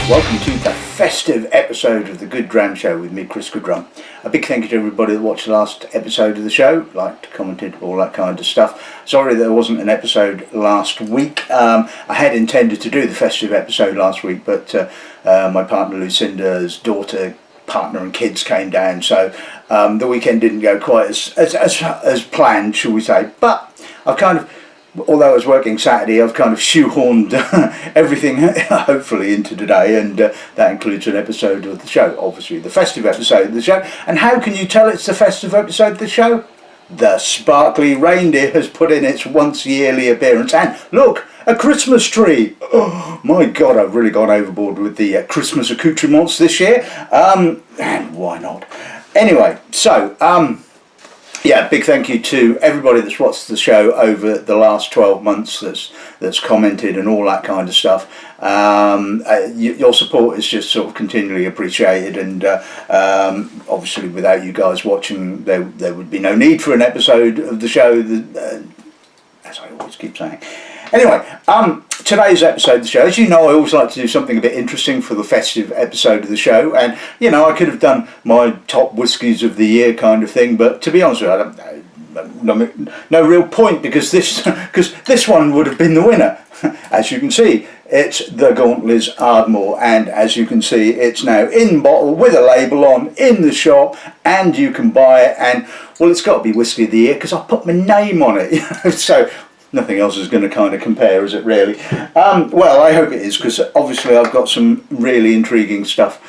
Welcome to the festive episode of the Goodrum show with me, Chris Goodrum. A big thank you to everybody that watched the last episode of the show, liked, commented, all that kind of stuff. Sorry there wasn't an episode last week. I had intended to do the festive episode last week, but my partner Lucinda's daughter, partner and kids came down, so the weekend didn't go quite as planned, shall we say. But I've kind of, although I was working Saturday, I've kind of shoehorned everything hopefully into today, and that includes an episode of the show, obviously the festive episode of the show. And how can you tell it's the festive episode of the show? The sparkly reindeer has put in its once yearly appearance, and look, a Christmas tree. Oh my god, I've really gone overboard with the Christmas accoutrements this year, and why not? Anyway, so yeah, big thank you to everybody that's watched the show over the last 12 months, that's commented and all that kind of stuff. Your support is just sort of continually appreciated, and obviously without you guys watching, there would be no need for an episode of the show, as I always keep saying. Anyway, today's episode of the show, as you know, I always like to do something a bit interesting for the festive episode of the show, and you know, I could have done my top whiskies of the year kind of thing, but to be honest with you, no real point, because this one would have been the winner. As you can see, it's the Gauntlet's Ardmore, and as you can see, it's now in bottle with a label on in the shop, and you can buy it, and well, it's got to be whiskey of the year because I put my name on it, you know, so nothing else is going to kind of compare, is it really? Well, I hope it is, because obviously I've got some really intriguing stuff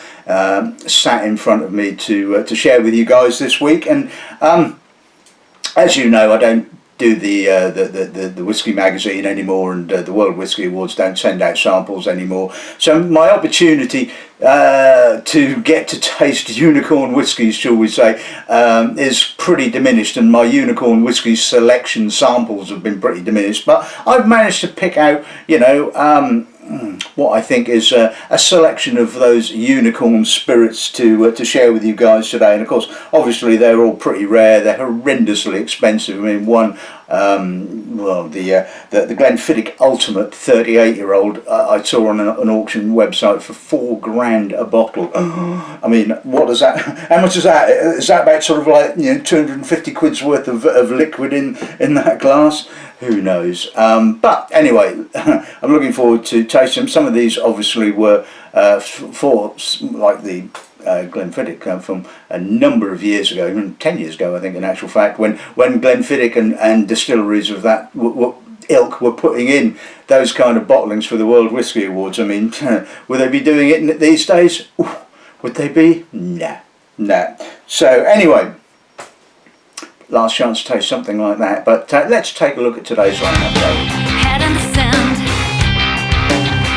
sat in front of me to share with you guys this week. And as you know, I don't do the Whisky magazine anymore, and the World Whisky Awards don't send out samples anymore. So my opportunity to get to taste unicorn whiskies, shall we say, is pretty diminished, and my unicorn whisky selection samples have been pretty diminished. But I've managed to pick out, you know, what I think is a selection of those unicorn spirits to share with you guys today. And of course, obviously they're all pretty rare, they're horrendously expensive. I mean, one, well, the Glenfiddich Ultimate 38-year-old I saw on an auction website for $4,000 a bottle. I mean, what is that? How much is that? Is that about sort of like, you know, 250 quid's worth of liquid in that glass? Who knows? But anyway, I'm looking forward to tasting them. Some of these obviously were for, like the Glenfiddich from a number of years ago, even 10 years ago, I think, in actual fact, when Glenfiddich and distilleries of that ilk were putting in those kind of bottlings for the World Whisky Awards. I mean, would they be doing it these days? Ooh, would they be? Nah. So anyway, last chance to taste something like that, but let's take a look at today's lineup. Head in the sand,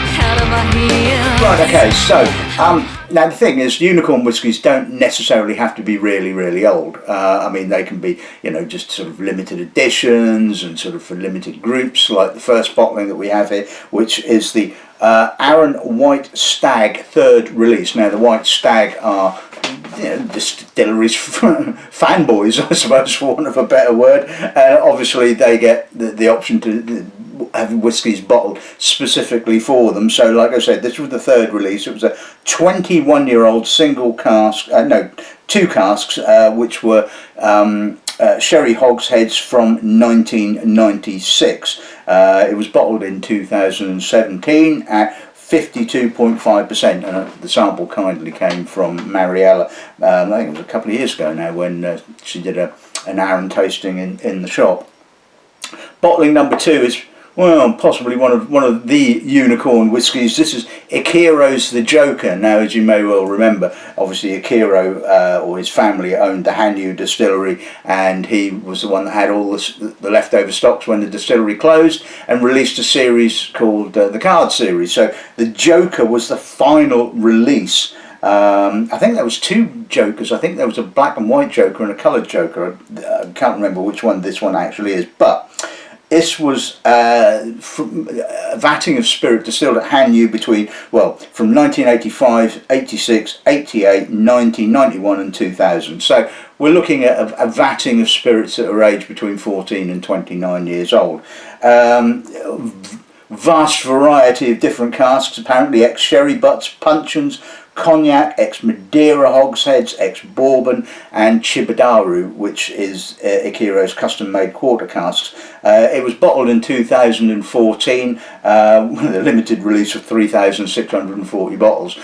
head over heels. Right, okay, so now the thing is, unicorn whiskies don't necessarily have to be really, really old. I mean, they can be, you know, just sort of limited editions and sort of for limited groups, like the first bottling that we have here, which is the Arran White Stag 3rd release. Now, the White Stag are, you know, distilleries fanboys, I suppose, for want of a better word. Obviously, they get the option to have whiskies bottled specifically for them. So, like I said, this was the 3rd release. It was a 21-year-old single cask, two casks, which were sherry hogsheads from 1996. It was bottled in 2017 at 52.5%, and the sample kindly came from Mariella. I think it was a couple of years ago now when she did an Arran tasting in the shop. Bottling number 2 is, well, possibly one of the unicorn whiskies. This is Ichiro's The Joker. Now, as you may well remember, obviously Ichiro or his family owned the Hanyu distillery, and he was the one that had all the leftover stocks when the distillery closed, and released a series called the Card series. So The Joker was the final release. I think there was 2 Jokers. I think there was a black and white Joker and a coloured Joker. I can't remember which one this one actually is, but this was from a vatting of spirit distilled at Hanyu from 1985, 86, 88, 90, 91 and 2000. So we're looking at a vatting of spirits that are aged between 14 and 29 years old. vast variety of different casks, apparently ex-sherry butts, puncheons, cognac, ex-Madeira hogsheads, ex-bourbon, and Chibodaru, which is Ichiro's custom-made quarter casks. It was bottled in 2014 with a limited release of 3,640 bottles.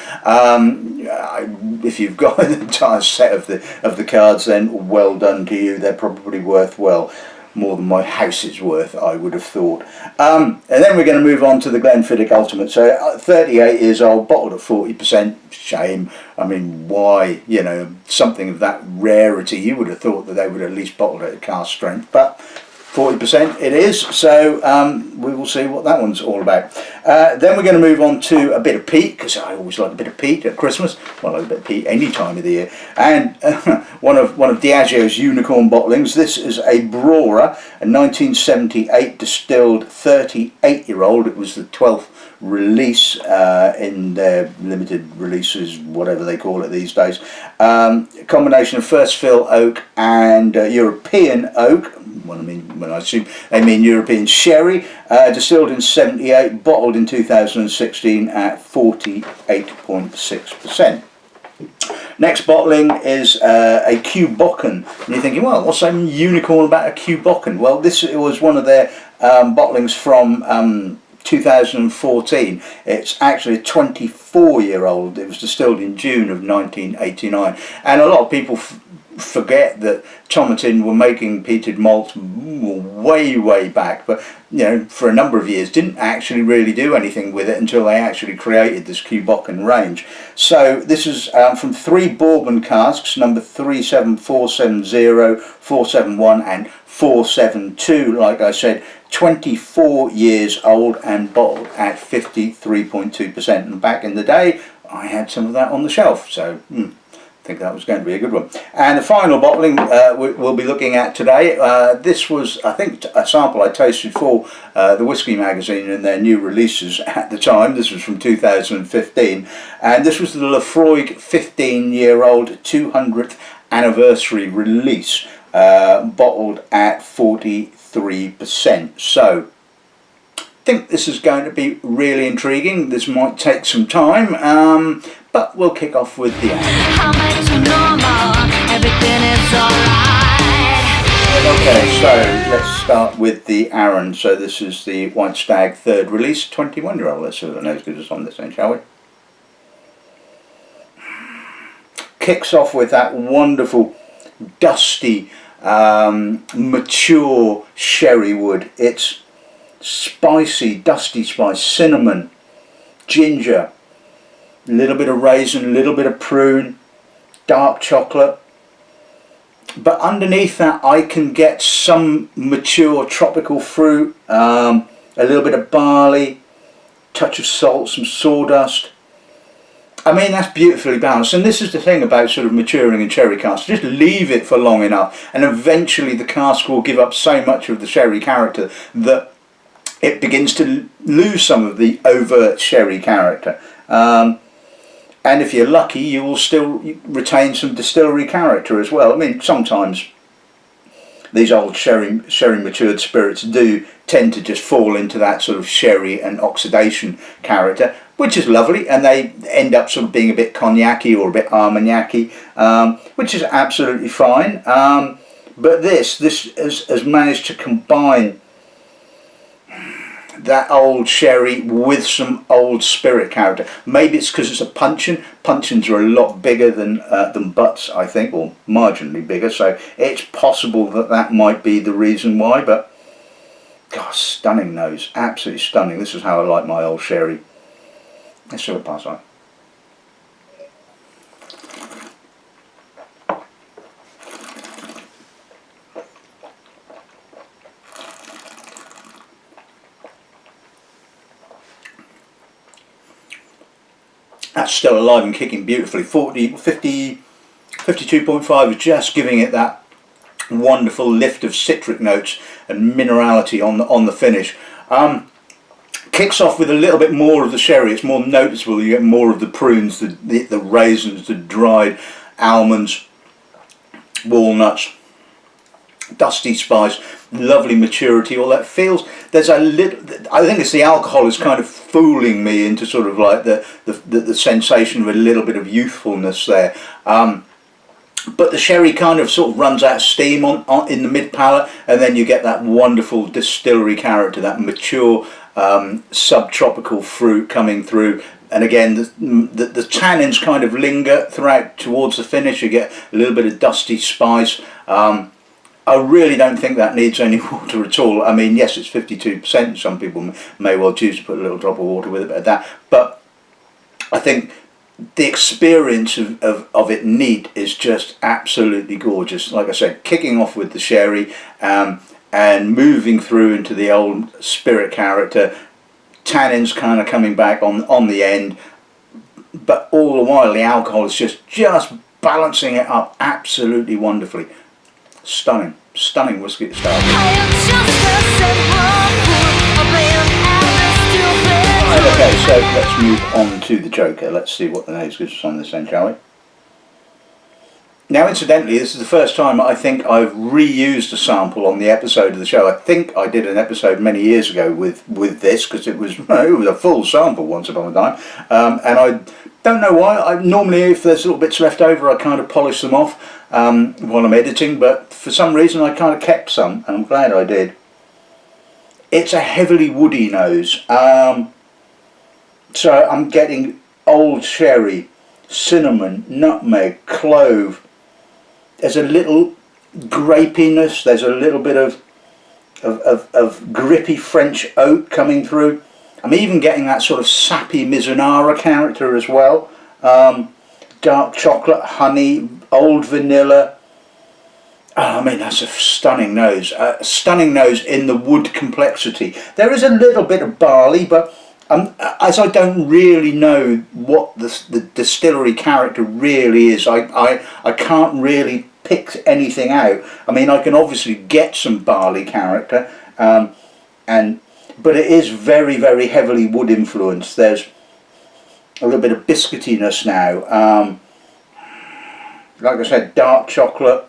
If you've got an entire set of the cards, then well done to you. They're probably worth, well, more than my house is worth, I would have thought. And then we're going to move on to the Glenfiddich Ultimate. So 38 years old, bottled at 40%. Shame. I mean, why? You know, something of that rarity, you would have thought that they would at least bottle it at cask strength, but 40% it is, so we will see what that one's all about. Then we're going to move on to a bit of peat, because I always like a bit of peat at Christmas. Well, I like a bit of peat any time of the year. And one of Diageo's unicorn bottlings. This is a Brora, a 1978 distilled 38-year-old. It was the 12th release in their limited releases, whatever they call it these days. A combination of first fill oak and European oak. When I assume they mean European sherry, distilled in 78, bottled in 2016 at 48.6%. Next bottling is a Cù Bòcan, and you're thinking, well, what's so unicorn about a Cù Bòcan? Well, it was one of their bottlings from 2014. It's actually a 24-year-old. It was distilled in June of 1989, and a lot of people forget that Tomatin were making peated malts way back, but you know, for a number of years didn't actually really do anything with it until they actually created this Cù Bòcan range. So this is from 3 bourbon casks, number 37470, 471 and 472, like I said, 24 years old and bottled at 53.2%. And back in the day I had some of that on the shelf, so I think that was going to be a good one. And the final bottling we'll be looking at today, this was, I think, a sample I tasted for the Whisky magazine in their new releases at the time. This was from 2015, and this was the Laphroaig 15-year-old 200th anniversary release, bottled at 43%. So I think this is going to be really intriguing. This might take some time, but we'll kick off with the Arran. Okay, so let's start with the Arran. So this is the White Stag 3rd release, 21-year-old. Let's see what the nose gives us on this then, shall we? Kicks off with that wonderful, dusty, mature sherry wood. It's spicy, dusty spice, cinnamon, ginger, a little bit of raisin, a little bit of prune, dark chocolate. But underneath that I can get some mature tropical fruit, a little bit of barley, touch of salt, some sawdust. I mean, that's beautifully balanced. And this is the thing about sort of maturing in sherry casks. Just leave it for long enough and eventually the cask will give up so much of the sherry character that it begins to lose some of the overt sherry character. And if you're lucky, you will still retain some distillery character as well. I mean, sometimes these old sherry matured spirits do tend to just fall into that sort of sherry and oxidation character, which is lovely, and they end up sort of being a bit cognac-y or a bit armagnac-y, which is absolutely fine. But this has managed to combine that old sherry with some old spirit character. Maybe it's because it's a puncheon. Puncheons are a lot bigger than butts, I think, or marginally bigger, so it's possible that that might be the reason why. But gosh, stunning nose, absolutely stunning. This is how I like my old sherry. Let's see what pass on. That's still alive and kicking beautifully. 52.5 is just giving it that wonderful lift of citric notes and minerality on the finish. Kicks off with a little bit more of the sherry. It's more noticeable. You get more of the prunes, the raisins, the dried almonds, walnuts. dusty spice, lovely maturity, all that feels. There's a little. I think it's the alcohol is kind of fooling me into sort of like the sensation of a little bit of youthfulness there. But the sherry kind of sort of runs out of steam on in the mid palate, and then you get that wonderful distillery character, that mature subtropical fruit coming through. And again, the tannins kind of linger throughout towards the finish. You get a little bit of dusty spice. I really don't think that needs any water at all. I mean, yes, it's 52%. Some people may well choose to put a little drop of water with it, but that. But I think the experience of it neat is just absolutely gorgeous. Like I said, kicking off with the sherry and moving through into the old spirit character, tannins kind of coming back on the end, but all the while the alcohol is just balancing it up absolutely wonderfully. Stunning whiskey at the start. Right, okay, so let's move on to the Joker. Let's see what the nose gives us on this then, shall we? Now, incidentally, this is the first time I think I've reused a sample on the episode of the show. I think I did an episode many years ago with this, because it was a full sample once upon a time, and I don't know why. Normally, if there's little bits left over, I kind of polish them off while I'm editing, but for some reason I kind of kept some, and I'm glad I did. It's a heavily woody nose, so I'm getting old sherry, cinnamon, nutmeg, clove. There's a little grapiness, there's a little bit of grippy French oak coming through. I'm even getting that sort of sappy Mizunara character as well. Dark chocolate, honey, old vanilla. Oh, I mean, that's a stunning nose. Stunning nose in the wood complexity. There is a little bit of barley, but as I don't really know what the distillery character really is, I can't really pick anything out. I mean, I can obviously get some barley character, but it is very, very heavily wood influenced. There's a little bit of biscuitiness now. Like I said, dark chocolate,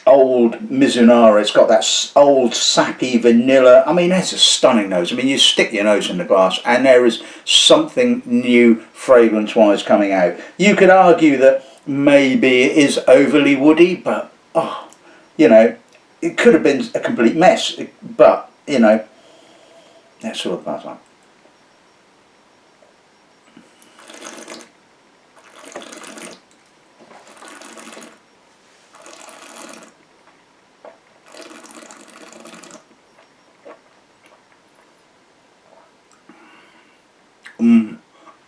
old Mizunara. It's got that old sappy vanilla. I mean, it's a stunning nose. I mean, you stick your nose in the glass and there is something new fragrance wise coming out. You could argue that maybe it is overly woody, but you know, it could have been a complete mess, but you know, that's all about that.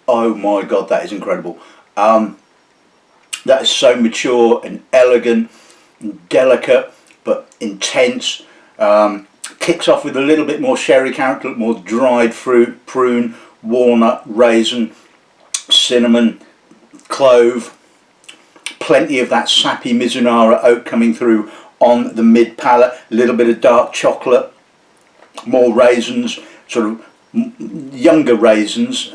Oh my god, that is incredible. That is so mature and elegant and delicate but intense. Kicks off with a little bit more sherry character, more dried fruit, prune, walnut, raisin, cinnamon, clove. Plenty of that sappy Mizunara oak coming through on the mid palate. A little bit of dark chocolate, more raisins, sort of younger raisins,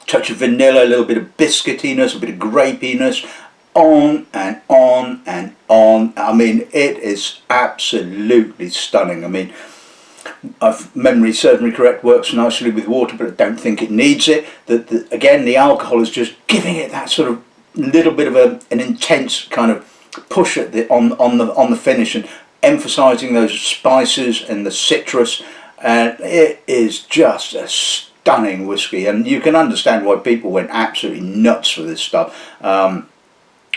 touch of vanilla, a little bit of biscuitiness, a bit of grapiness, on and on and on. I mean, it is absolutely stunning. I mean, if memory serves me correct, works nicely with water, but I don't think it needs it. Again, the alcohol is just giving it that sort of little bit of an intense kind of push at on the finish, and emphasising those spices and the citrus. And it is just a stunning whiskey, and you can understand why people went absolutely nuts for this stuff,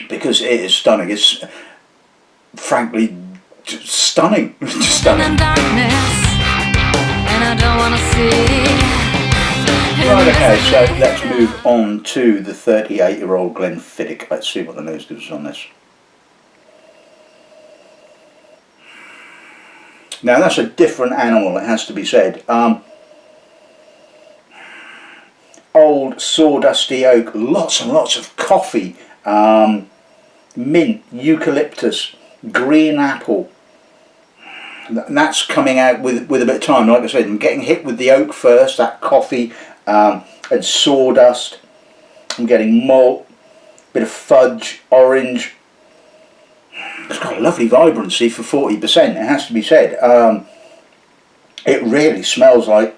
because it is stunning. It's frankly stunning. Stunning. Right, okay, so let's move on to the 38-year-old Glenfiddich. Let's see what the nose gives us on this. Now that's a different animal, it has to be said. Old sawdusty oak, lots and lots of coffee, mint, eucalyptus, green apple. And that's coming out with a bit of time. Like I said, I'm getting hit with the oak first, that coffee and sawdust. I'm getting malt, bit of fudge, orange, got a lovely vibrancy for 40%, it has to be said. It really smells like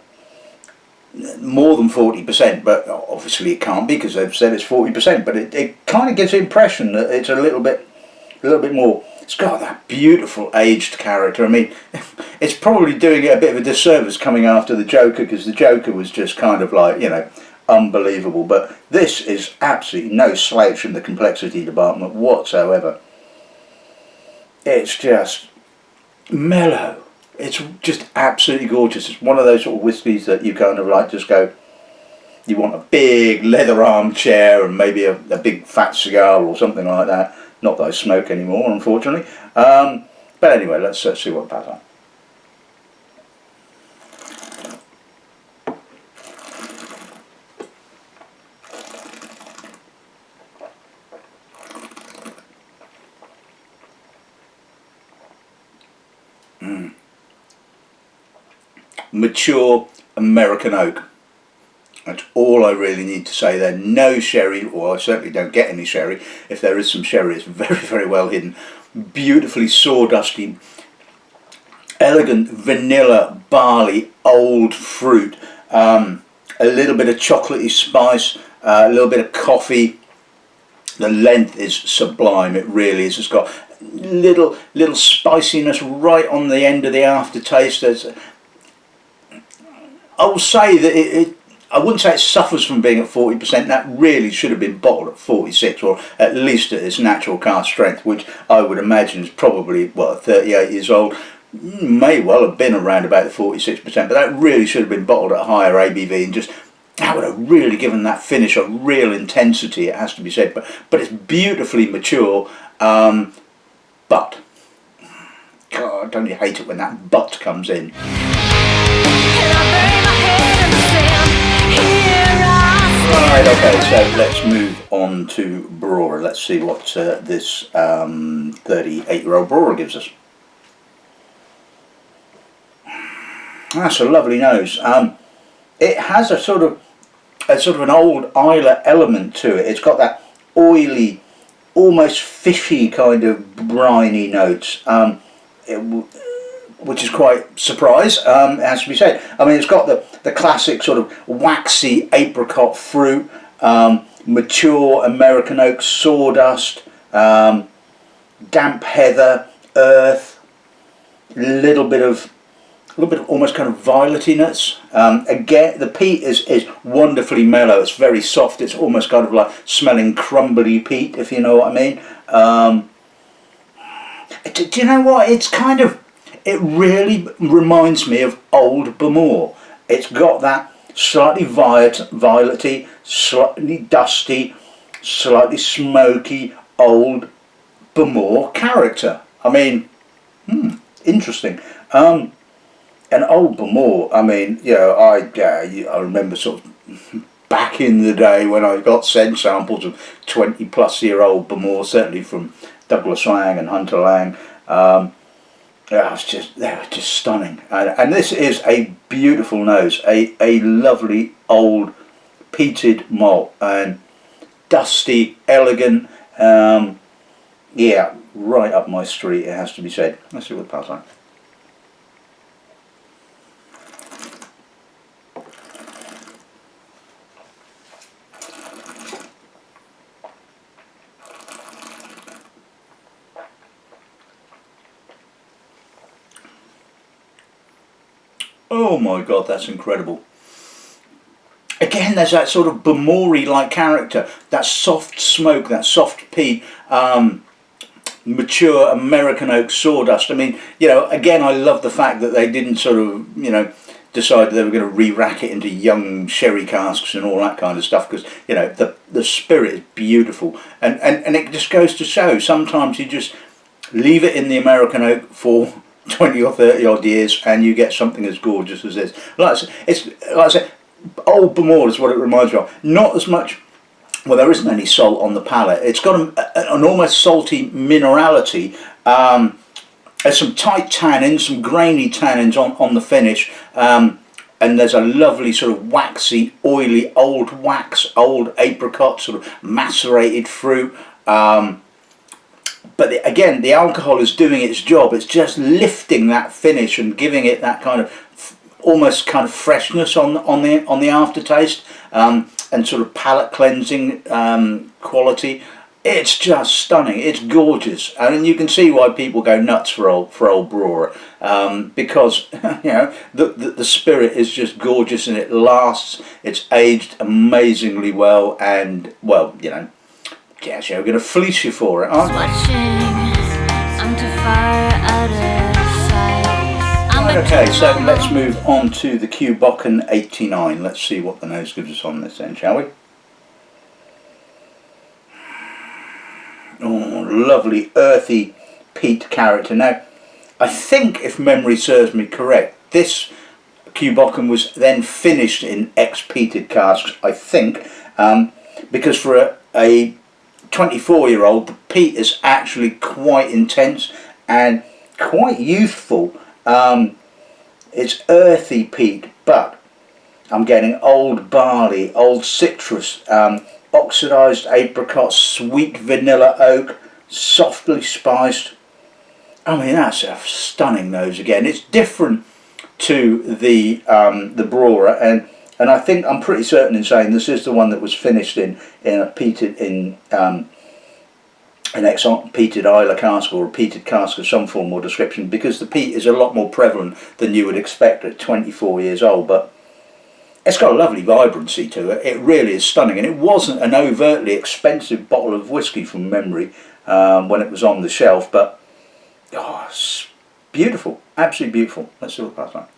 more than 40%, but obviously it can't be because they've said it's 40%, but it kind of gives the impression that it's a little bit more. It's got that beautiful aged character. I mean, it's probably doing it a bit of a disservice coming after the Joker, because the Joker was just kind of like, you know, unbelievable, but this is absolutely no slouch in the complexity department whatsoever. It's just mellow. It's just absolutely gorgeous. It's one of those sort of whiskies that you kind of like just go, you want a big leather armchair and maybe a big fat cigar or something like that. Not that I smoke anymore, unfortunately. But anyway, let's see what that's like. Mature American oak. That's all I really need to say there. No sherry, or I certainly don't get any sherry. If there is some sherry, it's very, very well hidden. Beautifully sawdusty, elegant vanilla, barley, old fruit, a little bit of chocolatey spice, a little bit of coffee. The length is sublime, it really is. It's got little spiciness right on the end of the aftertaste. I will say that I wouldn't say it suffers from being at 40%. That really should have been bottled at 46, or at least at its natural cask strength, which I would imagine is probably, what, 38 years old. May well have been around about the 46%, but that really should have been bottled at a higher ABV, and just that would have really given that finish a real intensity, it has to be said. But it's beautifully mature, but God, don't you hate it when that but comes in? Right, okay, so let's move on to Brora. Let's see what this 38-year-old Brora gives us. That's a lovely nose. It has a sort of an old Islay element to it. It's got that oily, almost fishy kind of briny notes, which is quite surprise, it has to be said. I mean, it's got the classic sort of waxy apricot fruit, mature American oak sawdust, damp heather, earth, a little bit of almost kind of violetiness. Again, the peat is wonderfully mellow. It's very soft. It's almost kind of like smelling crumbly peat, if you know what I mean. Do you know what? It really reminds me of Old Bamore. It's got that slightly violety, slightly dusty, slightly smoky Old Bamore character. I mean, interesting. And Old Bamore, I mean, you know, I remember sort of back in the day when I got sent samples of 20-plus-year-old Bamore, certainly from Douglas Lang and Hunter Lang. They were just stunning. And this is a beautiful nose, a lovely old peated malt, and dusty, elegant. Yeah, right up my street, it has to be said. Let's see what the pass like. Oh my God, that's incredible. Again, there's that sort of Bamore-like character, that soft smoke, that soft peat, mature American oak sawdust. I mean, you know, again, I love the fact that they didn't sort of, you know, decide they were going to re-rack it into young sherry casks and all that kind of stuff, because, you know, the spirit is beautiful. And it just goes to show, sometimes you just leave it in the American oak for 20 or 30 odd years and you get something as gorgeous as this. Like I said, Old Bamore is what it reminds me of. Not as much, well, there isn't any salt on the palate. It's got an almost salty minerality. There's some tight tannins, some grainy tannins on the finish, and there's a lovely sort of waxy, oily, old wax, old apricot, sort of macerated fruit. but again, the alcohol is doing its job. It's just lifting that finish and giving it that kind of almost kind of freshness on the aftertaste, and sort of palate cleansing quality. It's just stunning. It's gorgeous, and you can see why people go nuts for old Brora, because you know the spirit is just gorgeous and it lasts. It's aged amazingly well, and well, you know, yes, you're going to fleece you for it, aren't they? Right, okay, so let's move on to the Cù Bòcan 89. Let's see what the nose gives us on this then, shall we? Oh, lovely earthy peat character. Now, I think, if memory serves me correct, this Cù Bòcan was then finished in ex-peated casks, I think, because for a 24-year-old, the peat is actually quite intense and quite youthful. It's earthy peat, but I'm getting old barley, old citrus, oxidised apricot, sweet vanilla oak, softly spiced. I mean, that's a stunning nose again. It's different to the Brora, and I think I'm pretty certain in saying this is the one that was finished in a peated an ex-peated Islay cask or a peated cask of some form or description, because the peat is a lot more prevalent than you would expect at 24 years old. But it's got a lovely vibrancy to it. It really is stunning, and it wasn't an overtly expensive bottle of whiskey from memory when it was on the shelf, but oh, it's beautiful, absolutely beautiful. Let's see what that's like.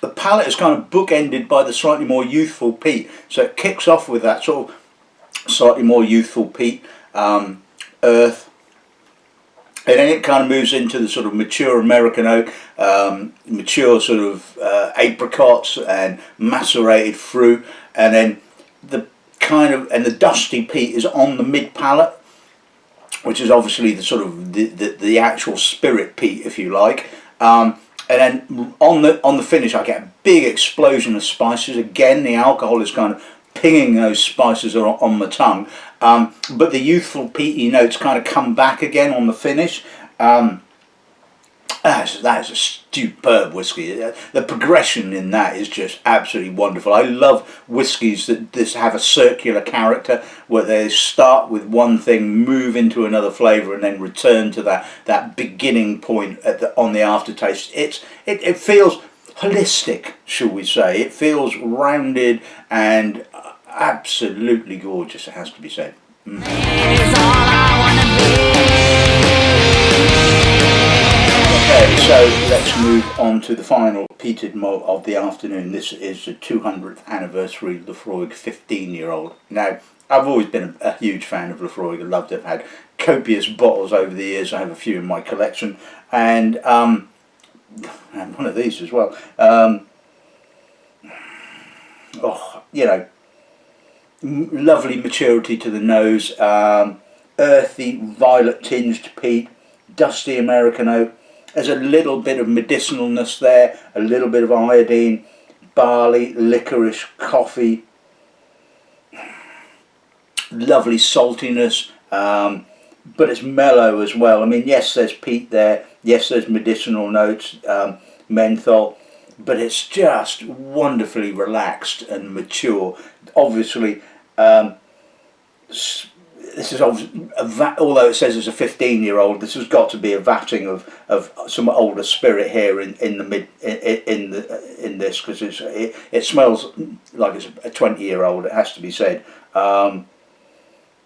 The palate is kind of bookended by the slightly more youthful peat, so it kicks off with that sort of slightly more youthful peat, earth, and then it kind of moves into the sort of mature American oak, mature sort of apricots and macerated fruit, and then the kind of, and the dusty peat is on the mid palate, which is obviously the sort of the actual spirit peat, if you like. And then on the finish, I get a big explosion of spices. Again, the alcohol is kind of pinging those spices on my tongue, but the youthful peaty notes kind of come back again on the finish. That is a superb whiskey. The progression in that is just absolutely wonderful. I love whiskies that have a circular character, where they start with one thing, move into another flavour, and then return to that beginning point on the aftertaste. It feels holistic, shall we say. It feels rounded and absolutely gorgeous, it has to be said. Okay, so let's move on to the final peated malt of the afternoon. This is the 200th anniversary Laphroaig 15-year-old. Now, I've always been a huge fan of Laphroaig. I loved it. I've had copious bottles over the years. I have a few in my collection, and one of these as well. You know, lovely maturity to the nose, earthy, violet tinged peat, dusty American oak. There's a little bit of medicinalness there, a little bit of iodine, barley, licorice, coffee, lovely saltiness, but it's mellow as well. I mean, yes, there's peat there, yes, there's medicinal notes, menthol, but it's just wonderfully relaxed and mature. Obviously, this is obviously although it says it's a 15-year-old, this has got to be a vatting of some older spirit here in this, because it smells like it's a 20-year-old. It has to be said.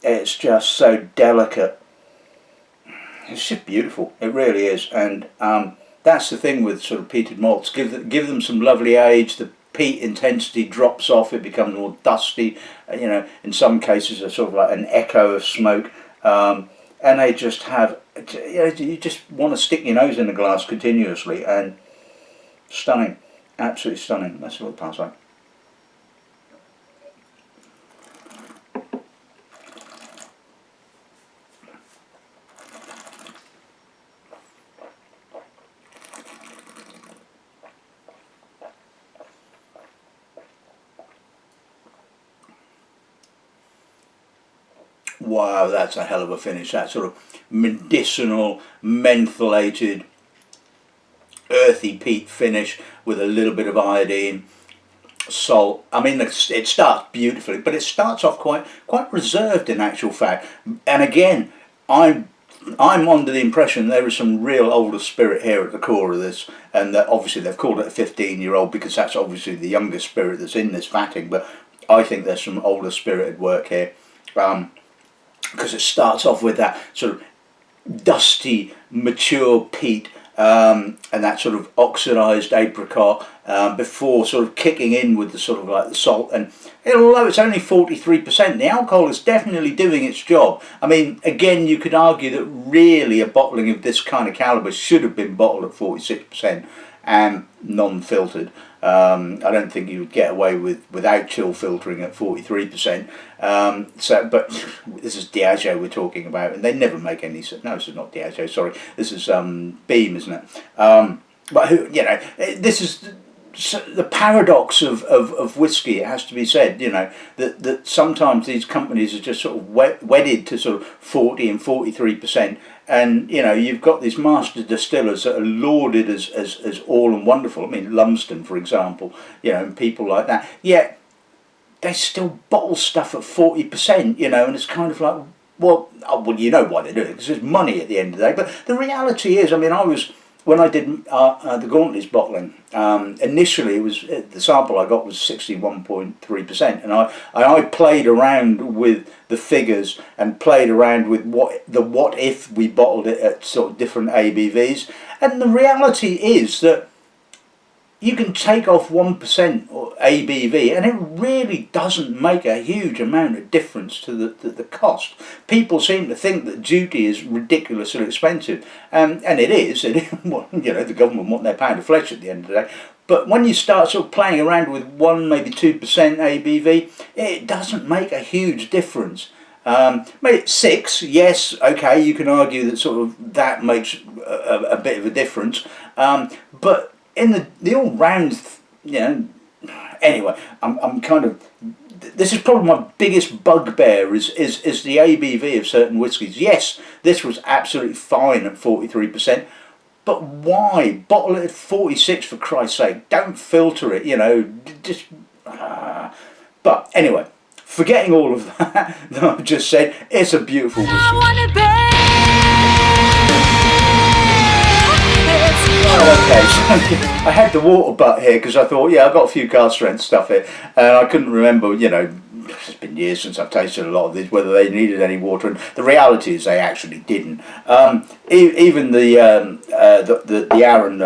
It's just so delicate. It's just beautiful. It really is, and that's the thing with sort of peated malts. Give them some lovely age. The peat intensity drops off, it becomes more dusty, you know, in some cases a sort of like an echo of smoke, and they just have, you know, you just want to stick your nose in a glass continuously, and stunning, absolutely stunning. That's what it tastes like. wow, that's a hell of a finish. That sort of medicinal, mentholated, earthy peat finish with a little bit of iodine, salt. I mean, it starts beautifully, but it starts off quite reserved in actual fact. And again, I'm under the impression there is some real older spirit here at the core of this, and that obviously they've called it a 15-year-old because that's obviously the younger spirit that's in this vatting, but I think there's some older spirit at work here, because it starts off with that sort of dusty, mature peat, and that sort of oxidised apricot, before sort of kicking in with the sort of like the salt. And although it's only 43%, the alcohol is definitely doing its job. I mean, again, you could argue that really a bottling of this kind of calibre should have been bottled at 46% and non-filtered. I don't think you would get away without chill filtering at 43%. But this is Diageo we're talking about, and they never make any. No, this is not Diageo. Sorry, this is Beam, isn't it? But who, you know, this is the paradox of whiskey. It has to be said, you know, that sometimes these companies are just sort of wedded to sort of 40 and 43%. And, you know, you've got these master distillers that are lauded as all and wonderful. I mean, Lumsden, for example, you know, and people like that. Yet they still bottle stuff at 40%, you know, and it's kind of like, well, you know why they do it, because there's money at the end of the day. But the reality is, I mean, when I did the Gauntley's bottling, initially it was the sample I got was 61.3%, and I played around with the figures and played around with what if we bottled it at sort of different ABVs, and the reality is that you can take off 1% or ABV and it really doesn't make a huge amount of difference to the cost. People seem to think that duty is ridiculously expensive, and it is. Well, you know, the government want their pound of flesh at the end of the day. But when you start sort of playing around with 1, maybe 2% ABV, it doesn't make a huge difference. Maybe 6, yes, okay, you can argue that sort of that makes a bit of a difference, but in the all round, you know, anyway, I'm kind of, this is probably my biggest bugbear is the ABV of certain whiskies. Yes, this was absolutely fine at 43%, but why bottle it at 46 for Christ's sake? Don't filter it, you know, just. But anyway, forgetting all of that I've just said, it's a beautiful whiskey. Okay, so I had the water butt here because I thought, yeah, I've got a few car strength stuff here, and I couldn't remember, you know, it's been years since I've tasted a lot of these, whether they needed any water, and the reality is they actually didn't. Even the Arran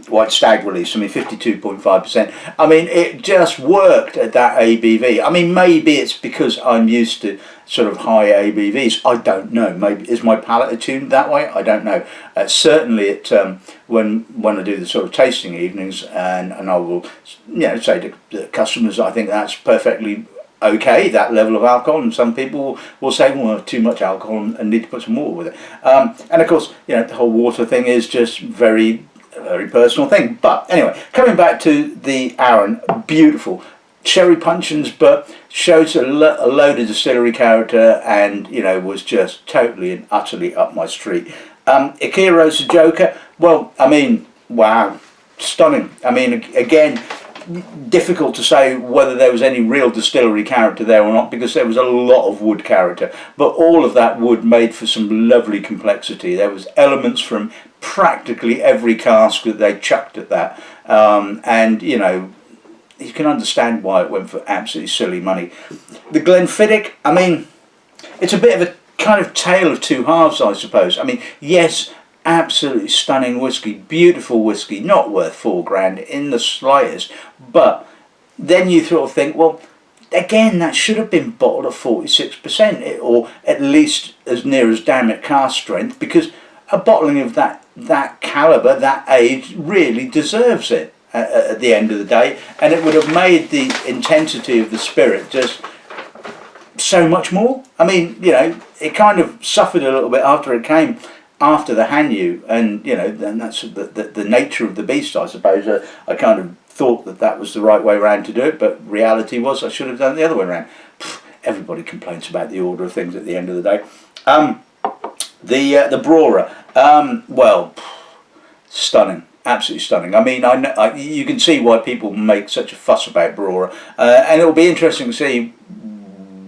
White Stag release, I mean 52.5%, I mean it just worked at that ABV. I mean maybe it's because I'm used to sort of high ABVs, I don't know, maybe is my palate attuned that way, I don't know. Certainly it when I do the sort of tasting evenings, and I will, you know, say to the customers, I think that's perfectly okay, that level of alcohol, and some people will say, well, too much alcohol and need to put some water with it. And of course, you know, the whole water thing is just a very personal thing. But anyway, coming back to the Arran, beautiful sherry puncheons, but shows a load of distillery character, and you know, was just totally and utterly up my street. Ichiro's the Joker. Well, I mean, wow, stunning. I mean, again, difficult to say whether there was any real distillery character there or not, because there was a lot of wood character, but all of that wood made for some lovely complexity. There was elements from practically every cask that they chucked at that, and you know, you can understand why it went for absolutely silly money. The Glenfiddich, I mean, it's a bit of a kind of tale of two halves, I suppose. I mean, yes, absolutely stunning whiskey, beautiful whiskey, not worth £4,000 in the slightest, but then you sort of think, well, again, that should have been bottled at 46%, or at least as near as damn it cask strength, because a bottling of that calibre, that age, really deserves it at the end of the day, and it would have made the intensity of the spirit just so much more. I mean, you know, it kind of suffered a little bit after it came after the Hanyu, and you know, then that's the nature of the beast, I suppose. I kind of thought that was the right way around to do it, but reality was I should have done it the other way around. everybody complains about the order of things at the end of the day. The Brora, well, stunning, absolutely stunning. I mean, you can see why people make such a fuss about Brora, and it'll be interesting to see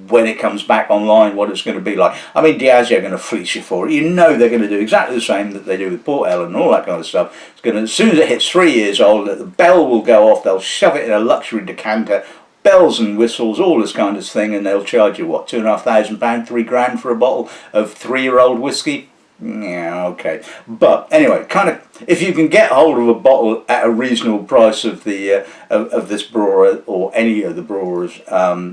when it comes back online what it's going to be like. I mean, Diageo are going to fleece you for it. You know they're going to do exactly the same that they do with Port Ellen and all that kind of stuff. It's going to, as soon as it hits 3 years old, the bell will go off. They'll shove it in a luxury decanter, bells and whistles, all this kind of thing, and they'll charge you what, £2,500, £3,000 for a bottle of 3-year-old whiskey. Yeah, okay. But anyway, kind of, if you can get hold of a bottle at a reasonable price of the of this Brora or any of the Broras,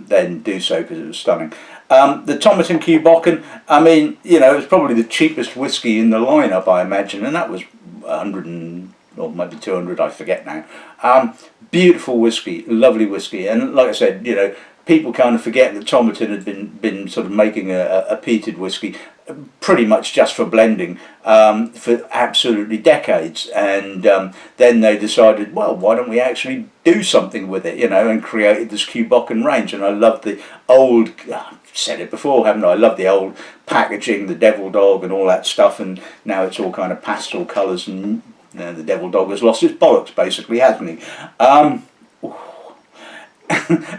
then do so, because it was stunning. The Tomatin Cù Bòcan, I mean, you know, it's probably the cheapest whiskey in the lineup, I imagine, and that was 100 or maybe 200, I forget now. Beautiful whiskey, lovely whiskey, and like I said, you know, people kind of forget that Tomatin had been sort of making a peated whiskey pretty much just for blending for absolutely decades, and then they decided, well, why don't we actually do something with it, you know, and created this Cù Bòcan range. And I love the old, I've said it before, haven't I love the old packaging, the devil dog and all that stuff, and now it's all kind of pastel colours, and the devil dog has lost its bollocks basically, hasn't he?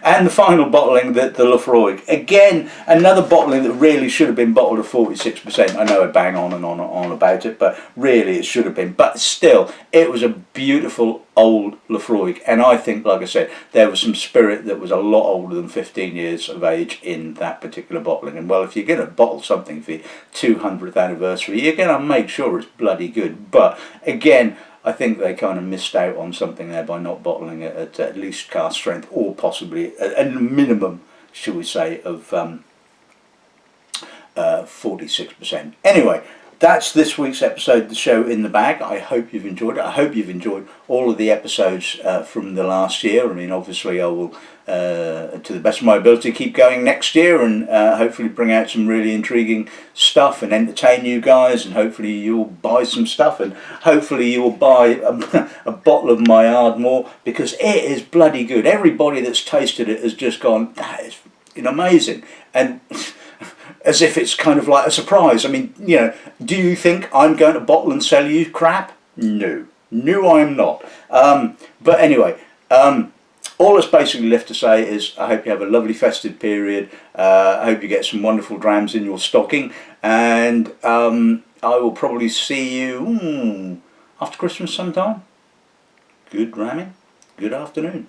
And the final bottling, the Laphroaig. Again, another bottling that really should have been bottled at 46%. I know I bang on and on about it, but really it should have been. But still, it was a beautiful old Laphroaig. And I think, like I said, there was some spirit that was a lot older than 15 years of age in that particular bottling. And well, if you're going to bottle something for your 200th anniversary, you're going to make sure it's bloody good. But again, I think they kind of missed out on something there by not bottling it at least cask strength, or possibly a minimum, shall we say, of 46%. Anyway, that's this week's episode of the show in the bag. I hope you've enjoyed it. I hope you've enjoyed all of the episodes from the last year. I mean, obviously I will, to the best of my ability, keep going next year, and hopefully bring out some really intriguing stuff and entertain you guys, and hopefully you'll buy some stuff, and hopefully you'll buy a bottle of my Ardmore, because it is bloody good. Everybody that's tasted it has just gone, that is amazing. And as if it's kind of like a surprise. I mean, you know, do you think I'm going to bottle and sell you crap? No. No, I'm not. But anyway, all that's basically left to say is I hope you have a lovely festive period. I hope you get some wonderful drams in your stocking. And I will probably see you after Christmas sometime. Good dramming. Good afternoon.